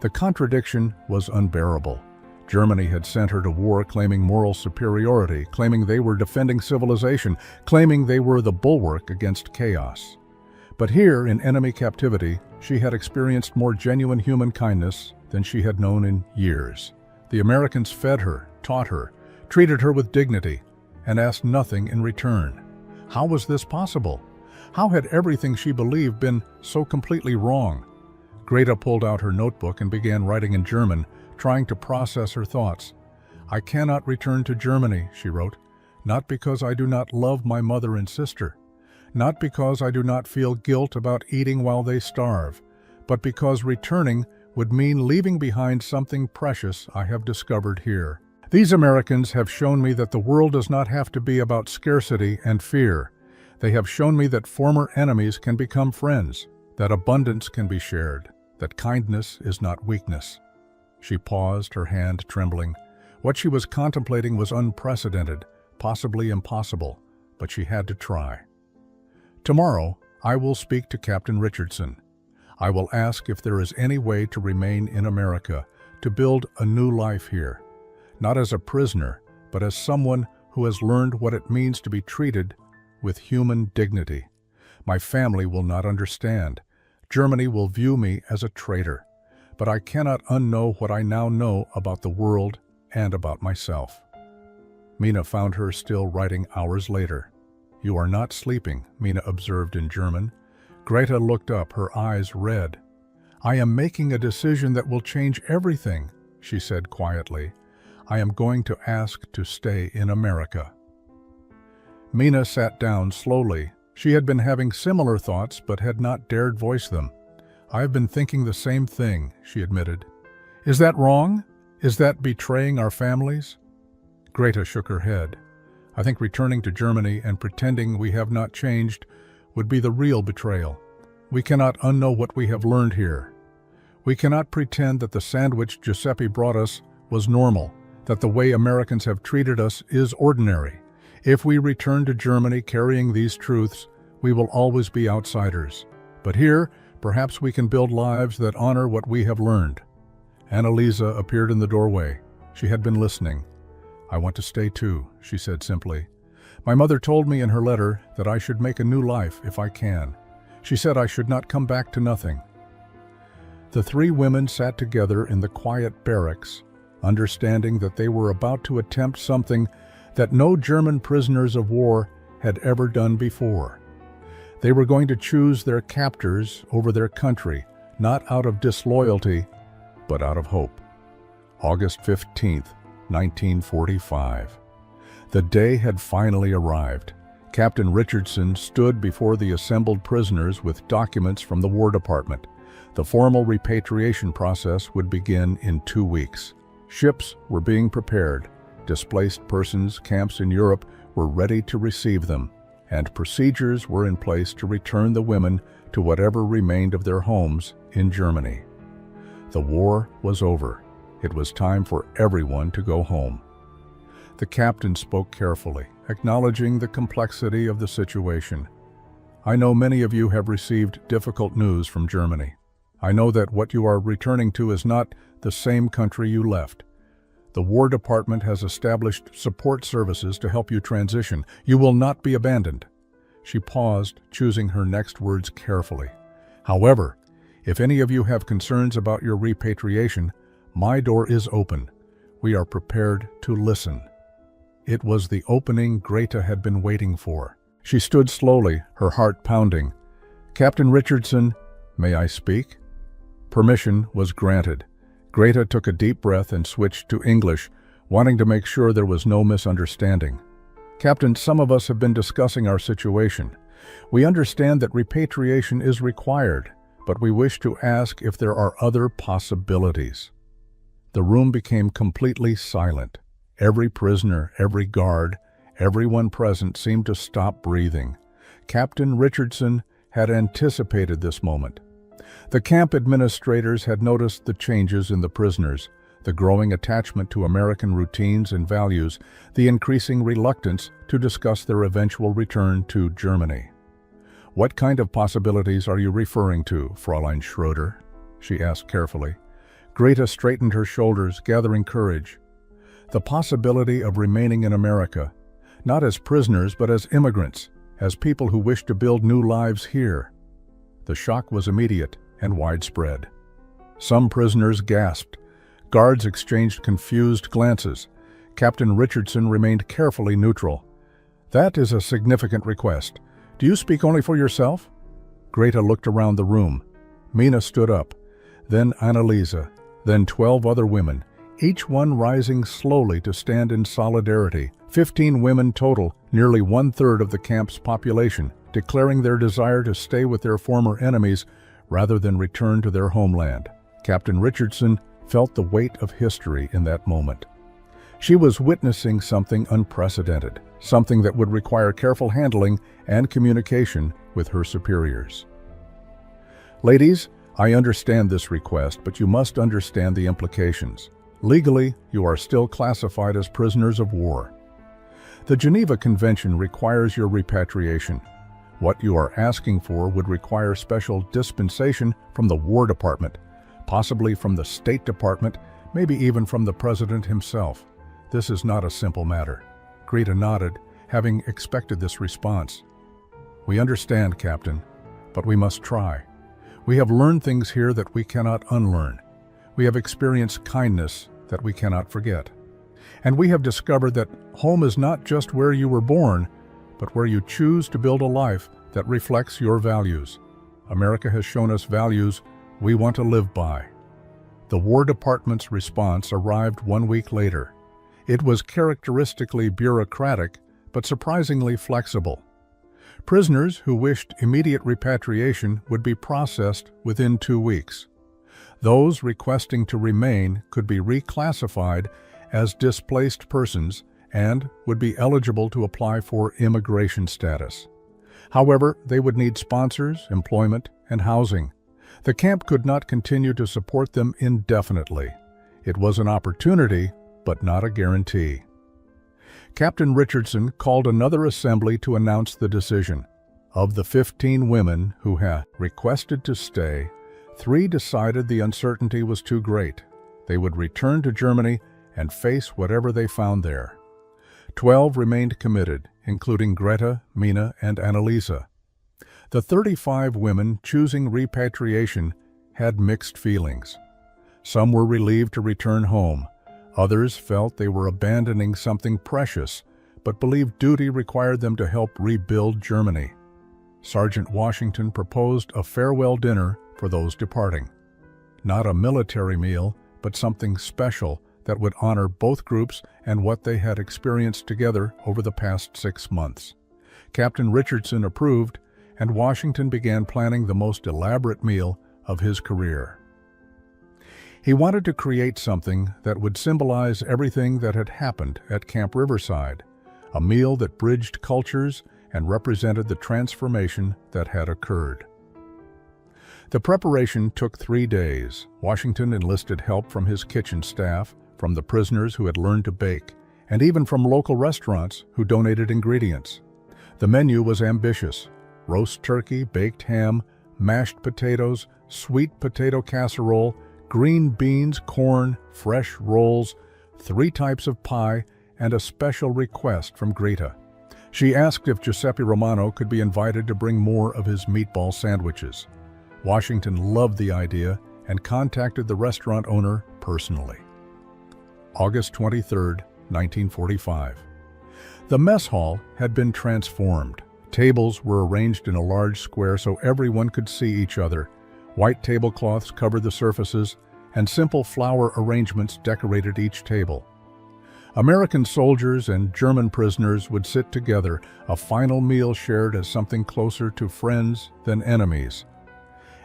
The contradiction was unbearable. Germany had sent her to war claiming moral superiority, claiming they were defending civilization, claiming they were the bulwark against chaos. But here, in enemy captivity, she had experienced more genuine human kindness than she had known in years. The Americans fed her, taught her, treated her with dignity, and asked nothing in return. How was this possible? How had everything she believed been so completely wrong? Greta pulled out her notebook and began writing in German, trying to process her thoughts. "I cannot return to Germany," she wrote, "not because I do not love my mother and sister, not because I do not feel guilt about eating while they starve, but because returning would mean leaving behind something precious I have discovered here. These Americans have shown me that the world does not have to be about scarcity and fear. They have shown me that former enemies can become friends, that abundance can be shared, that kindness is not weakness." She paused, her hand trembling. What she was contemplating was unprecedented, possibly impossible, but she had to try. "Tomorrow, I will speak to Captain Richardson. I will ask if there is any way to remain in America, to build a new life here. Not as a prisoner, but as someone who has learned what it means to be treated with human dignity. My family will not understand. Germany will view me as a traitor. But I cannot unknow what I now know about the world and about myself." Mina found her still writing hours later. "You are not sleeping," Mina observed in German. Greta looked up, her eyes red. "I am making a decision that will change everything," she said quietly. "I am going to ask to stay in America." Mina sat down slowly. She had been having similar thoughts but had not dared voice them. "I have been thinking the same thing," she admitted. "Is that wrong? Is that betraying our families?" Greta shook her head. "I think returning to Germany and pretending we have not changed would be the real betrayal. We cannot unknow what we have learned here. We cannot pretend that the sandwich Giuseppe brought us was normal, that the way Americans have treated us is ordinary. If we return to Germany carrying these truths, we will always be outsiders. But here, perhaps we can build lives that honor what we have learned." Annalisa appeared in the doorway. She had been listening. "I want to stay too," she said simply. "My mother told me in her letter that I should make a new life if I can. She said I should not come back to nothing." The three women sat together in the quiet barracks, understanding that they were about to attempt something that no German prisoners of war had ever done before. They were going to choose their captors over their country, not out of disloyalty, but out of hope. August 15th, 1945. The day had finally arrived. Captain Richardson stood before the assembled prisoners with documents from the War Department. The formal repatriation process would begin in 2 weeks. Ships were being prepared. Displaced persons camps in Europe were ready to receive them, and procedures were in place to return the women to whatever remained of their homes in Germany. The war was over. It was time for everyone to go home. The captain spoke carefully, acknowledging the complexity of the situation. "I know many of you have received difficult news from Germany. I know that what you are returning to is not the same country you left. The War Department has established support services to help you transition. You will not be abandoned." She paused, choosing her next words carefully. "However, if any of you have concerns about your repatriation, my door is open. We are prepared to listen." It was the opening Greta had been waiting for. She stood slowly, her heart pounding. "Captain Richardson, may I speak?" Permission was granted. Greta took a deep breath and switched to English, wanting to make sure there was no misunderstanding. "Captain, some of us have been discussing our situation. We understand that repatriation is required, but we wish to ask if there are other possibilities." The room became completely silent. Every prisoner, every guard, everyone present seemed to stop breathing. Captain Richardson had anticipated this moment. The camp administrators had noticed the changes in the prisoners, the growing attachment to American routines and values, the increasing reluctance to discuss their eventual return to Germany. "What kind of possibilities are you referring to, Fräulein Schroeder?" she asked carefully. Greta straightened her shoulders, gathering courage. "The possibility of remaining in America, not as prisoners but as immigrants, as people who wish to build new lives here." The shock was immediate and widespread. Some prisoners gasped. Guards exchanged confused glances. Captain Richardson remained carefully neutral. "That is a significant request. Do you speak only for yourself?" Greta looked around the room. Mina stood up, then Annalisa, then 12 other women, each one rising slowly to stand in solidarity. 15 women total, nearly 1/3 of the camp's population, declaring their desire to stay with their former enemies rather than return to their homeland. Captain Richardson felt the weight of history in that moment. She was witnessing something unprecedented, something that would require careful handling and communication with her superiors. "Ladies, I understand this request, but you must understand the implications. Legally, you are still classified as prisoners of war. The Geneva Convention requires your repatriation. What you are asking for would require special dispensation from the War Department, possibly from the State Department, maybe even from the President himself. This is not a simple matter." Greta nodded, having expected this response. "We understand, Captain, but we must try. We have learned things here that we cannot unlearn. We have experienced kindness that we cannot forget. And we have discovered that home is not just where you were born, but where you choose to build a life that reflects your values. America has shown us values we want to live by." The War Department's response arrived 1 week later. It was characteristically bureaucratic, but surprisingly flexible. Prisoners who wished immediate repatriation would be processed within 2 weeks. Those requesting to remain could be reclassified as displaced persons and would be eligible to apply for immigration status. However, they would need sponsors, employment, and housing. The camp could not continue to support them indefinitely. It was an opportunity, but not a guarantee. Captain Richardson called another assembly to announce the decision. Of the 15 women who had requested to stay, 3 decided the uncertainty was too great. They would return to Germany and face whatever they found there. 12 remained committed, including Greta, Mina, and Annalisa. The 35 women choosing repatriation had mixed feelings. Some were relieved to return home. Others felt they were abandoning something precious, but believed duty required them to help rebuild Germany. Sergeant Washington proposed a farewell dinner for those departing. Not a military meal, but something special that would honor both groups and what they had experienced together over the past 6 months. Captain Richardson approved, and Washington began planning the most elaborate meal of his career. He wanted to create something that would symbolize everything that had happened at Camp Riverside, a meal that bridged cultures and represented the transformation that had occurred. The preparation took 3 days. Washington enlisted help from his kitchen staff, from the prisoners who had learned to bake, and even from local restaurants who donated ingredients. The menu was ambitious: roast turkey, baked ham, mashed potatoes, sweet potato casserole, green beans, corn, fresh rolls, 3 types of pie, and a special request from Greta. She asked if Giuseppe Romano could be invited to bring more of his meatball sandwiches. Washington loved the idea and contacted the restaurant owner personally. August 23, 1945. The mess hall had been transformed. Tables were arranged in a large square so everyone could see each other. White tablecloths covered the surfaces, and simple flower arrangements decorated each table. American soldiers and German prisoners would sit together, a final meal shared as something closer to friends than enemies.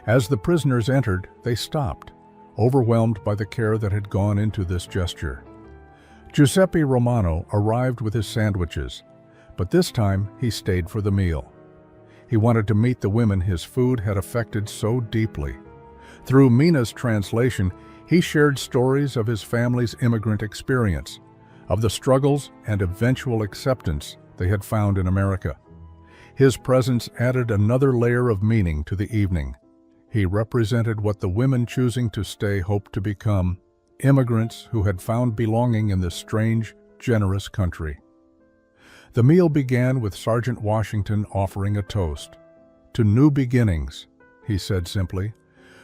As the prisoners entered, they stopped, overwhelmed by the care that had gone into this gesture. Giuseppe Romano arrived with his sandwiches, but this time he stayed for the meal. He wanted to meet the women his food had affected so deeply. Through Mina's translation, he shared stories of his family's immigrant experience, of the struggles and eventual acceptance they had found in America. His presence added another layer of meaning to the evening. He represented what the women choosing to stay hoped to become, immigrants who had found belonging in this strange, generous country. The meal began with Sergeant Washington offering a toast. "To new beginnings," he said simply,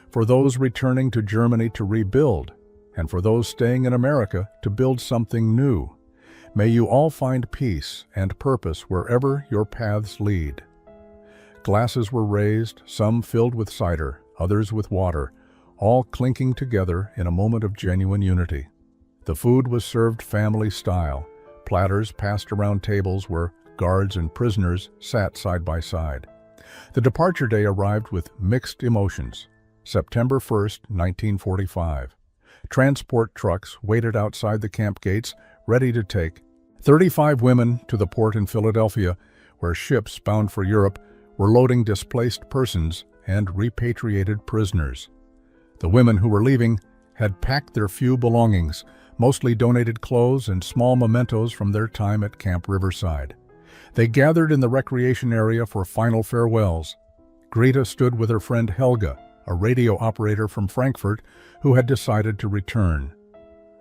"for those returning to Germany to rebuild, and for those staying in America to build something new. May you all find peace and purpose wherever your paths lead." Glasses were raised, some filled with cider, others with water, all clinking together in a moment of genuine unity. The food was served family style, platters passed around tables where guards and prisoners sat side by side. The departure day arrived with mixed emotions. September 1st, 1945. Transport trucks waited outside the camp gates, ready to take 35 women to the port in Philadelphia, where ships bound for Europe were loading displaced persons and repatriated prisoners. The women who were leaving had packed their few belongings, mostly donated clothes and small mementos from their time at Camp Riverside. They gathered in the recreation area for final farewells. Greta stood with her friend Helga, a radio operator from Frankfurt who had decided to return.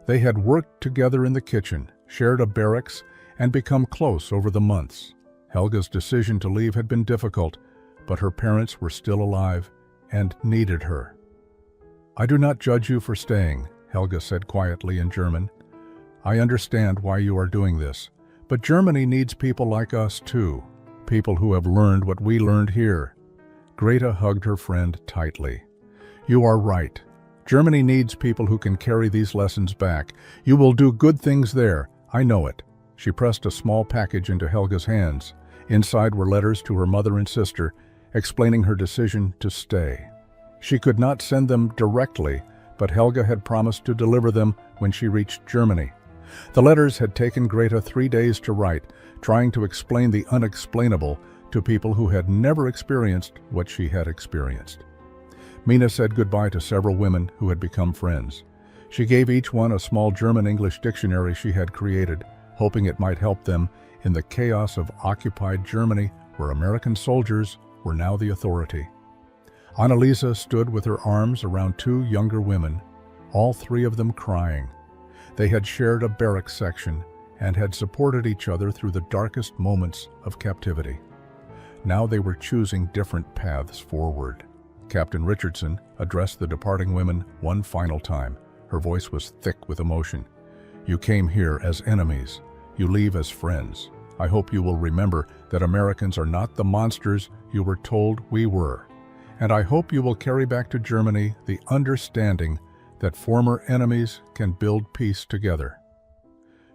They had worked together in the kitchen, shared a barracks, and become close over the months. Helga's decision to leave had been difficult, but her parents were still alive and needed her. "I do not judge you for staying," Helga said quietly in German. "I understand why you are doing this, but Germany needs people like us too, people who have learned what we learned here." Greta hugged her friend tightly. "You are right. Germany needs people who can carry these lessons back. You will do good things there, I know it." She pressed a small package into Helga's hands. Inside were letters to her mother and sister, explaining her decision to stay. She could not send them directly, but Helga had promised to deliver them when she reached Germany. The letters had taken Greta 3 days to write, trying to explain the unexplainable to people who had never experienced what she had experienced. Mina said goodbye to several women who had become friends. She gave each one a small German-English dictionary she had created, hoping it might help them in the chaos of occupied Germany, where American soldiers were now the authority. Annalisa stood with her arms around 2 younger women, all 3 of them crying. They had shared a barrack section and had supported each other through the darkest moments of captivity. Now they were choosing different paths forward. Captain Richardson addressed the departing women one final time. Her voice was thick with emotion. "You came here as enemies. You leave as friends. I hope you will remember that Americans are not the monsters you were told we were. And I hope you will carry back to Germany the understanding that former enemies can build peace together."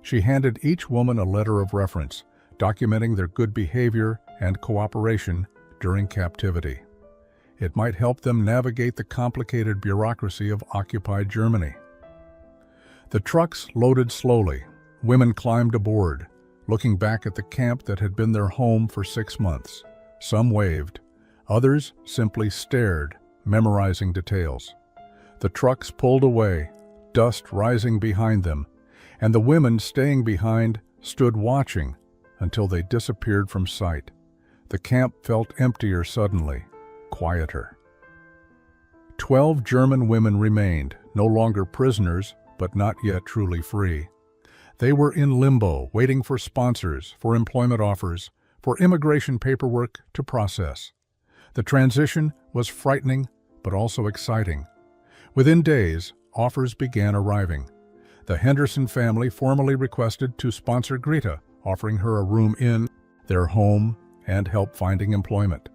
She handed each woman a letter of reference, documenting their good behavior and cooperation during captivity. It might help them navigate the complicated bureaucracy of occupied Germany. The trucks loaded slowly. Women climbed aboard, looking back at the camp that had been their home for 6 months. Some waved. Others simply stared, memorizing details. The trucks pulled away, dust rising behind them, and the women staying behind stood watching until they disappeared from sight. The camp felt emptier suddenly, quieter. 12 German women remained, no longer prisoners, but not yet truly free. They were in limbo, waiting for sponsors, for employment offers, for immigration paperwork to process. The transition was frightening, but also exciting. Within days, offers began arriving. The Henderson family formally requested to sponsor Greta, offering her a room in their home and help finding employment.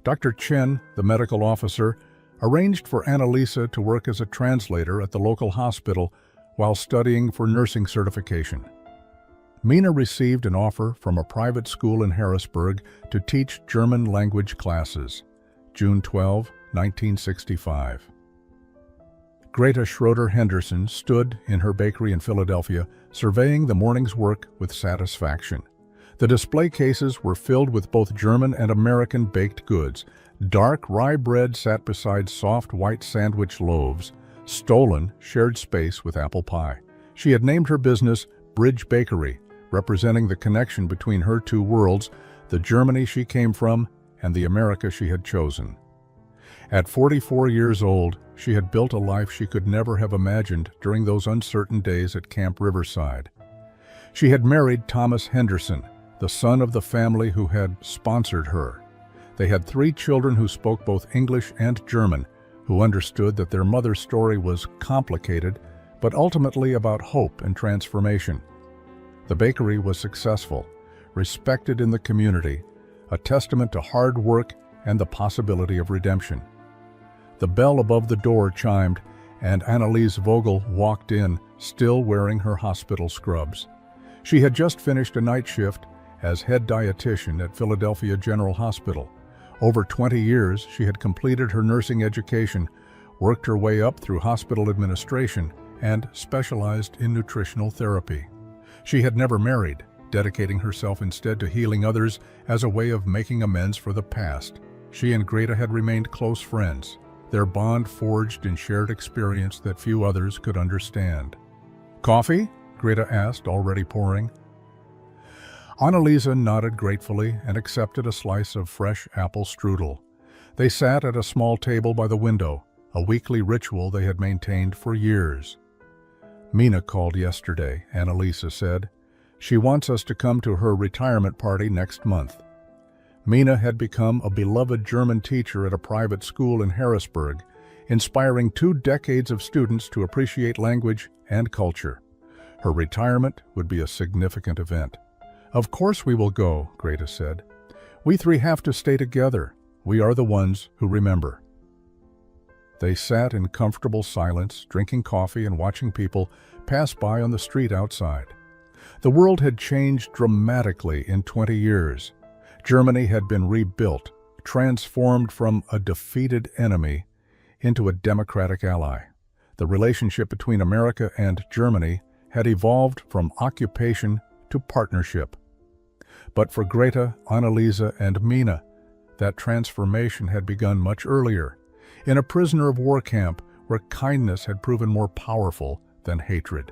Dr. Chen, the medical officer, arranged for Annalisa to work as a translator at the local hospital while studying for nursing certification. Mina received an offer from a private school in Harrisburg to teach German language classes. June 12, 1965. Greta Schroeder-Henderson stood in her bakery in Philadelphia, surveying the morning's work with satisfaction. The display cases were filled with both German and American baked goods. Dark rye bread sat beside soft white sandwich loaves. Stolen shared space with apple pie. She had named her business Bridge Bakery, representing the connection between her two worlds, the Germany she came from and the America she had chosen. At 44 years old, she had built a life she could never have imagined during those uncertain days at Camp Riverside. She had married Thomas Henderson, the son of the family who had sponsored her. They had 3 children who spoke both English and German, who understood that their mother's story was complicated, but ultimately about hope and transformation. The bakery was successful, respected in the community, a testament to hard work and the possibility of redemption. The bell above the door chimed, and Anneliese Vogel walked in, still wearing her hospital scrubs. She had just finished a night shift as head dietitian at Philadelphia General Hospital. Over 20 years, she had completed her nursing education, worked her way up through hospital administration, and specialized in nutritional therapy. She had never married, dedicating herself instead to healing others as a way of making amends for the past. She and Greta had remained close friends, their bond forged in shared experience that few others could understand. "Coffee?" Greta asked, already pouring. Anneliese nodded gratefully and accepted a slice of fresh apple strudel. They sat at a small table by the window, a weekly ritual they had maintained for years. "Mina called yesterday," Anneliese said. "She wants us to come to her retirement party next month." Mina had become a beloved German teacher at a private school in Harrisburg, inspiring 2 decades of students to appreciate language and culture. Her retirement would be a significant event. "Of course we will go," Greta said. "We 3 have to stay together. We are the ones who remember." They sat in comfortable silence, drinking coffee and watching people pass by on the street outside. The world had changed dramatically in 20 years. Germany had been rebuilt, transformed from a defeated enemy into a democratic ally. The relationship between America and Germany had evolved from occupation to partnership. But for Greta, Anneliese, and Mina, that transformation had begun much earlier, in a prisoner of war camp where kindness had proven more powerful than hatred.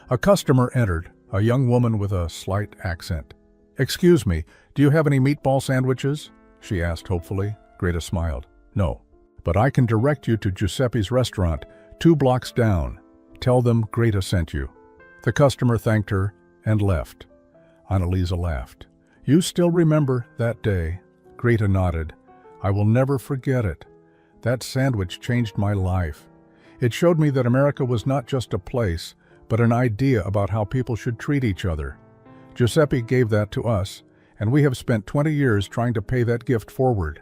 A customer entered, a young woman with a slight accent. "Excuse me, do you have any meatball sandwiches?" she asked hopefully. Greta smiled. "No, but I can direct you to Giuseppe's restaurant, 2 blocks down. Tell them Greta sent you." The customer thanked her and left. Anneliese laughed. "You still remember that day?" Greta nodded. "I will never forget it. That sandwich changed my life. It showed me that America was not just a place, but an idea about how people should treat each other. Giuseppe gave that to us, and we have spent 20 years trying to pay that gift forward."